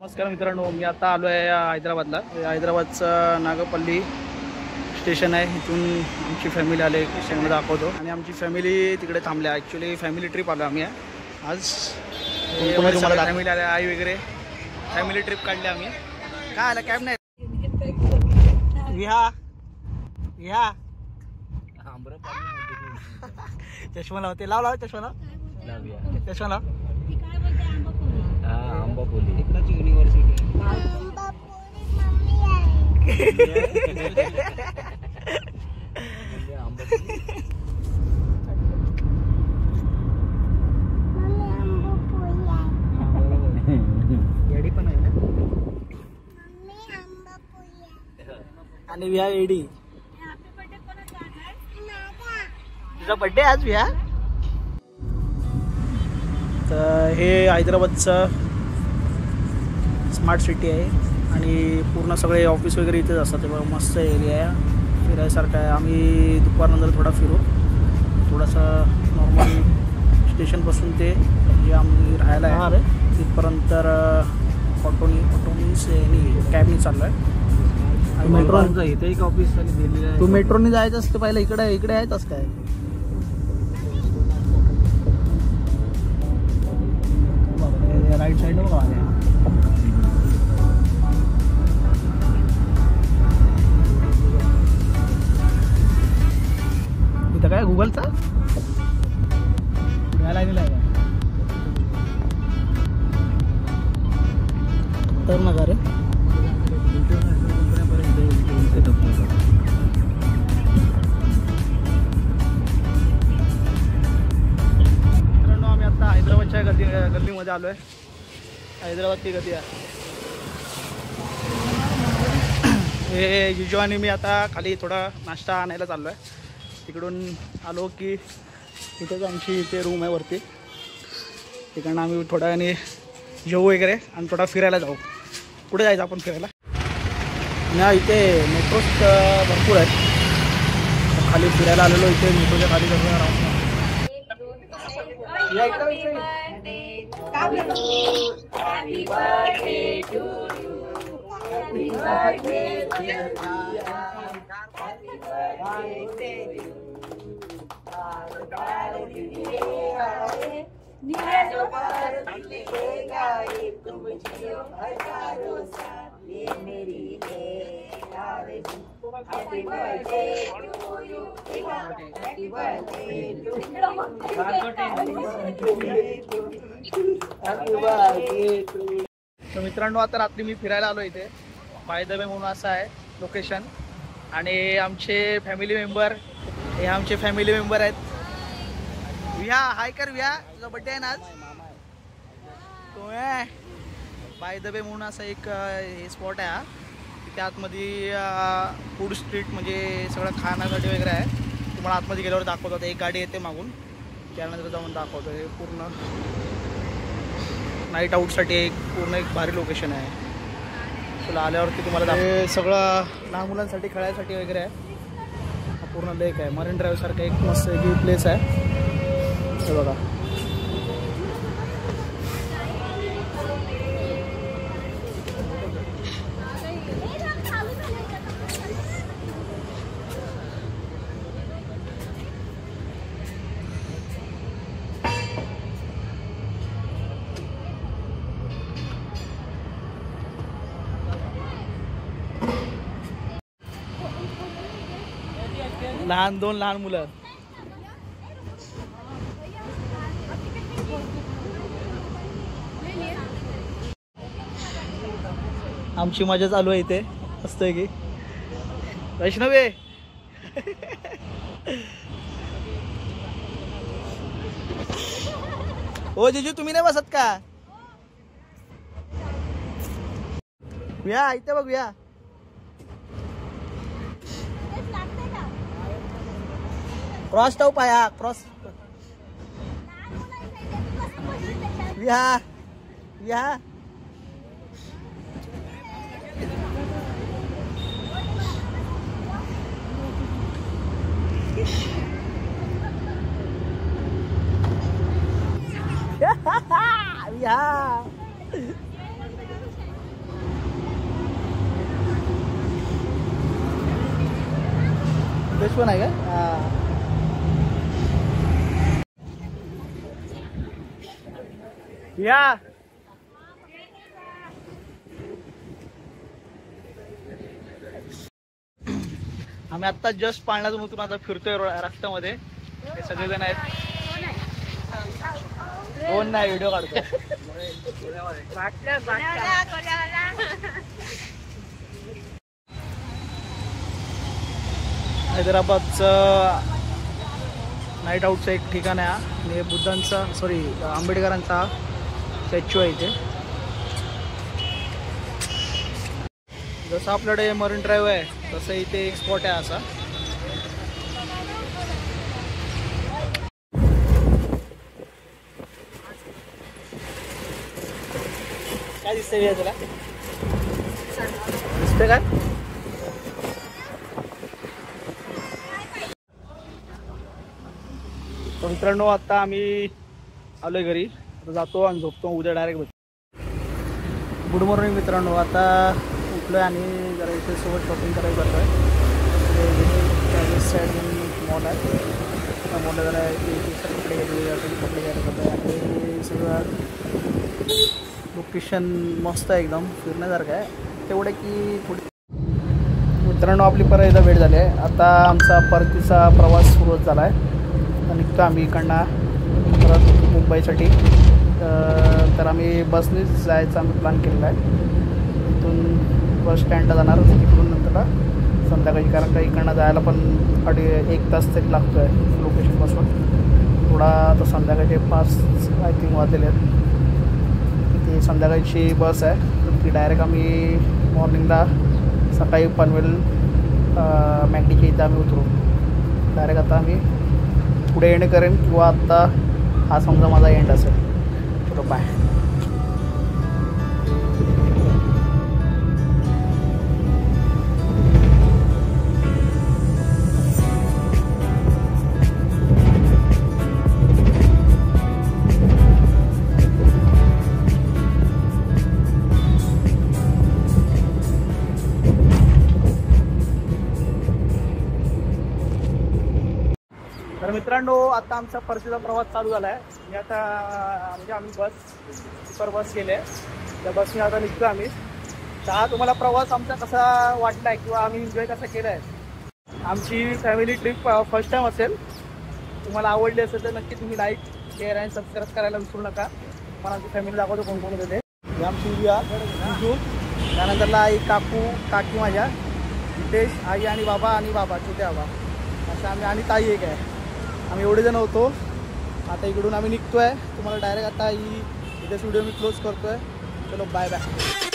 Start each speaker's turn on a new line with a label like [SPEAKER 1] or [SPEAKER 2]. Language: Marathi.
[SPEAKER 1] नमस्कार मित्रांनो, मी आता आलो आहे हैदराबादला. हैदराबादचं नागपल्ली स्टेशन आहे. इथून आमची फॅमिली आले स्टेशनला दाखवतो आणि आमची फॅमिली तिकडे थांबल्या. ॲक्च्युली फॅमिली ट्रिप आलो आम्ही आज. तुम्हाला फॅमिली आल्या, आई वगैरे फॅमिली ट्रिप काढली आम्ही. काय आलं कॅब नाही विहा चष्मा लावते. लाव चष्मा लाव चष्मा लाव.
[SPEAKER 2] आंबापोली इकडची युनिव्हर्सिटी
[SPEAKER 1] एडी पण आहे ना. आणि विहा एडी. तुझा बर्थडे आज विहा. तर हे हैदराबादचं स्मार्ट सिटी आहे आणि पूर्ण सगळे ऑफिस वगैरे इथेच असतात. तेव्हा मस्त एरिया आहे, फिरायसारखा आहे. आम्ही दुपारनंतर थोडा फिरू. थोडंसं नॉर्मल स्टेशनपासून ते जे आम्ही राहायला आहे तिथपर्यंत ऑटोनी कॅबनी चाललो आहे. आणि मेट्रोचं
[SPEAKER 2] इथे एक ऑफिस दिलेलं आहे.
[SPEAKER 1] तू मेट्रोनी जायचं असतं पहिलं. इकडे आहेतच काय. राईट साईड बघा आले. इथं काय गुगलचा घ्यायला दिला आहे तर नका रे. मित्रांनो, आम्ही आता हैदराबादच्या गल्लीमध्ये आलो आहे. हैदराबादची गल्ली आहे हे. जिजू आणि मी आता खाली थोडा नाश्ता आणायला चाललो आहे. तिकडून आलो की इथेच आमची इथे रूम आहे वरती. तिकडनं आम्ही थोड्या वेळाने जेवू वगैरे आणि थोडा फिरायला जाऊ. कुठे जायचं आपण फिरायला ना. इथे मेट्रोज भरपूर आहेत. खाली फिरायला आलेलो. इथे मेट्रोच्या खाली सगळं राहून तर मित्रांनो, आता रात्री मी फिरायला आलो इथे. बाय द वे म्हणून असं आहे लोकेशन. आणि आमचे फॅमिली मेंबर हे आमचे फॅमिली मेंबर आहेत. विहा हाय कर. विहा तुझा बड्डे आहे ना आज. तो बाय द वे म्हणून असं एक हे स्पॉट आहे हा. तिथे आतमध्ये फूड स्ट्रीट म्हणजे सगळं खाण्यासाठी वगैरे आहे. तुम्हाला आतमध्ये गेल्यावर दाखवतो. एक गाडी येते मागून, त्यानंतर जाऊन दाखवतो. हे पूर्ण नाईट आऊटसाठी एक भारी लोकेशन आहे. चला आल्यावरती तुम्हाला हे सगळं लहान मुलांसाठी खेळायसाठी वगैरे आहे. हा पूर्ण लेक आहे. मरीन ड्राईव्ह सारखं एक मस्त एक प्लेस आहे. हे बघा. दोन लहान मुलं. आमची मजा चालू आहे इथे मस्त आहे की. वैष्णवे हो जिजू तुम्ही नाही बसत का. विहा इथे बघ. विहा क्रॉस टाऊ पाया क्रॉस. विहा विहा पण आहे का? या आम्ही आता जस्ट पाळण्यातून आता फिरतोय रस्त्यामध्ये. हे सगळेजण आहेत. कोण नाही व्हिडिओ काढतोय. हैदराबादचं नाईट आउटचं एक ठिकाण आहे आणि बुद्धांचा आंबेडकरांचा स्टॅच्यू आहे इथे. जसं आपल्याकडे मरीन ड्राईव्ह आहे तसं इथे एक स्पॉट आहे असा. काय दिसतंय तुला? दिसतंय काय? तर मित्रांनो आता आम्ही आलोय घरी. आता जातो आणि झोपतो. उद्या डायरेक्ट भेटतो. गुड मॉर्निंग मित्रांनो. आता उठलोय आणि जरा इथे सोबत शॉपिंग करायला जातो आहे. साईड मॉल आहे. त्या मॉलला जरा कपडे कपडे घ्यायला जातो आहे. आणि सगळं लोकेशन मस्त आहे, एकदम फिरण्यासारखं आहे. तेवढं की पुढे मित्रांनो आपली परत एकदा भेट झाली आहे. आता आमचा परतीचा प्रवास सुरुवात झाला आहे. निघतो आम्ही इकडनं परत मुंबईसाठी. तर आम्ही बसनेच जायचा आम्ही प्लॅन केलेला आहे. इथून बस स्टँडला जाणार तिकडून नंतर संध्याकाळी, कारण का इकडनं जायला पण 1 तास तरी लागतो आहे लोकेशनपासून. थोडा आता संध्याकाळचे 5 आय थिंक वाजलेले आहेत. ती संध्याकाळची बस आहे तर ती डायरेक्ट आम्ही मॉर्निंगला सकाळी पनवेल मॅगडीच्या इथं आम्ही उतरू. डायरेक्ट आता आम्ही पुढे एंड करेन किंवा आत्ता हा समजा माझा एंड असेल. चलो बाय. तर मित्रांनो आता आमचा परतीचा प्रवास चालू झाला आहे. मी आता म्हणजे आम्ही सुपर बस केली आहे. त्या बसने आता निघतो आम्ही. तर हा तुम्हाला प्रवास आमचा कसा वाटला आहे किंवा आम्ही एन्जॉय कसा केला आहे. आमची फॅमिली ट्रिप फर्स्ट टाईम असेल. तुम्हाला आवडली असेल तर नक्की तुम्ही लाईक शेअर आणि सबस्क्राईब करायला विसरू नका. मला आमची फॅमिली दाखवतो कोण कोण होते ते. आमची उद्या त्यानंतरला आई काकी माझ्या नितेश आई आणि बाबा छोटे बाबा असं आम्ही आणि ताई एक आहे. आम्ही एवढे जण होतो. आता इकडून आम्ही निघतो आहे. तुम्हाला डायरेक्ट आता इथेच व्हिडिओ मी क्लोज करतो आहे. चलो बाय बाय.